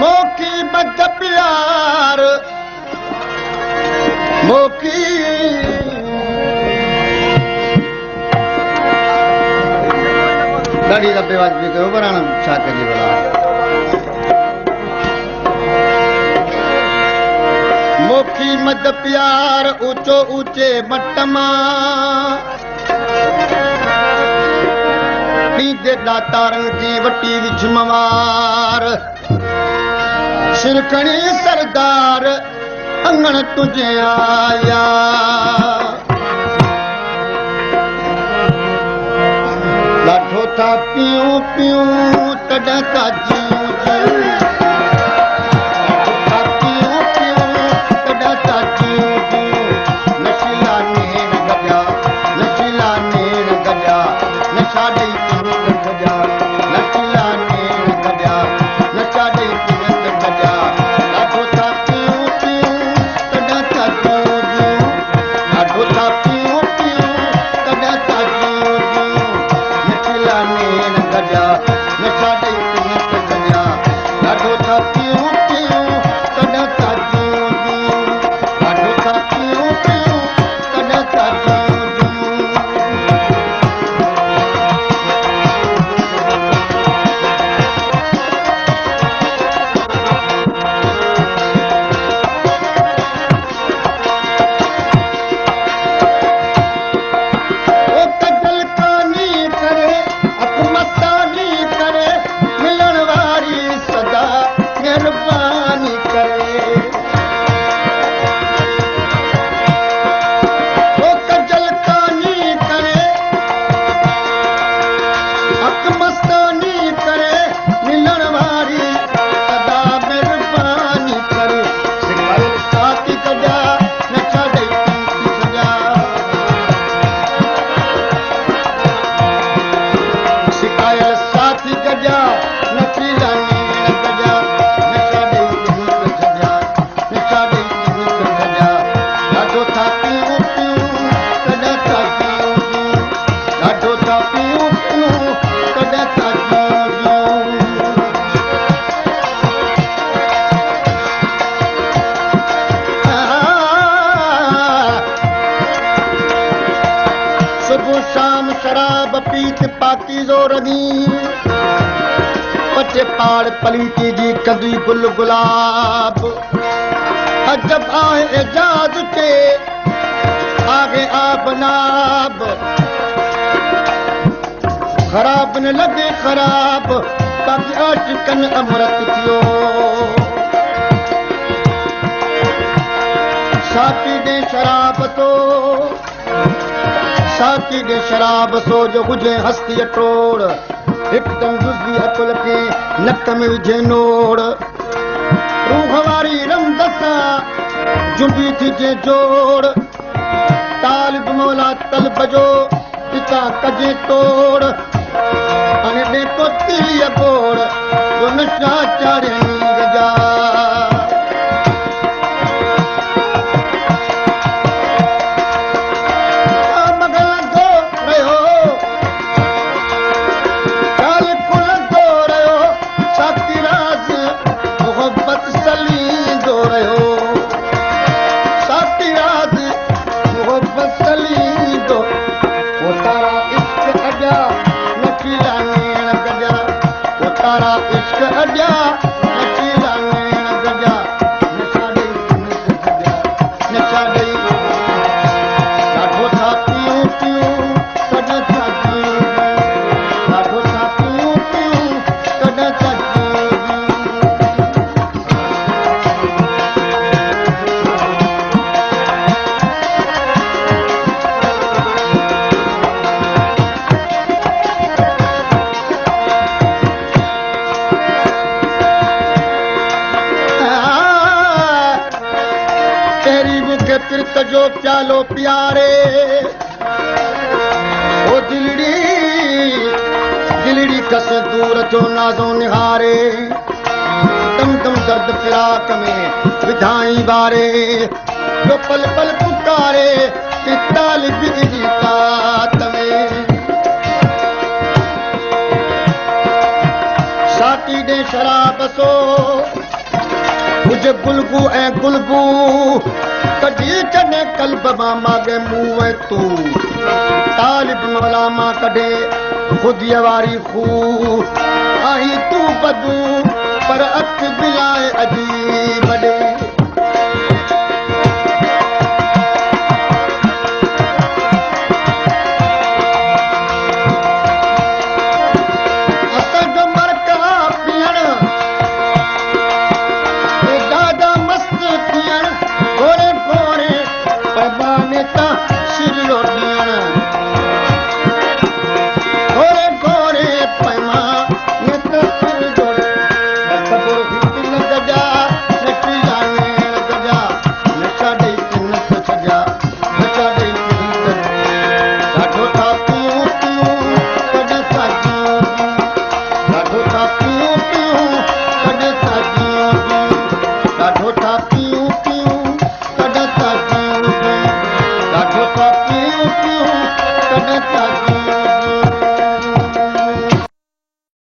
मोकी मद प्यार मोकी ॾाढी लंबे वाजबी कयो पर हाणे छा कजे भला। मोकी मद प्यार ऊंचो ऊंचे मट मां ॾींदे दातारनि जी वटी विझ मवार सिरकणी सरदार अंगण तुझे आया लाठो था पियूं पियूं तॾहिं था जियूं जियूं पचे पाड़ पलीती जी कदी गुल गुलाब अजब आहे एजाज के आगे आबनाब खराब न लगे खराब बाकी आशिकन अमृत थियो साथी दे शराब तो साथी दे शराब सो जो हुजे हस्ती टोड़ हिकदम जुज़ी अकुल के नक में विझे नोड़ रूह वारी रमदसा जुंबी थी जे जोड़ तालिब मौला तलब जो पिता कजे तोड़ अने देखो तिली गोड़ जो नशा चाड़े नीर जा पिरत जो प्यालो प्यारे ओ दिलड़ी कस दूर जो नाज़ो निहारे दम दम दर्द फिराक में विधाई बारे जो पल पल पुकारे तालिब जी तात में साथी दे शराब सो तुझे गुलगू ऐं गुलगू कढी छॾे कल्ब मां मागे मुंह ऐं तूं तालिब मौला मां कढे ख़ुदीअ वारी खूह आहीं तूं बदू पर अख बिलाए अजीब ॾे Shri Lord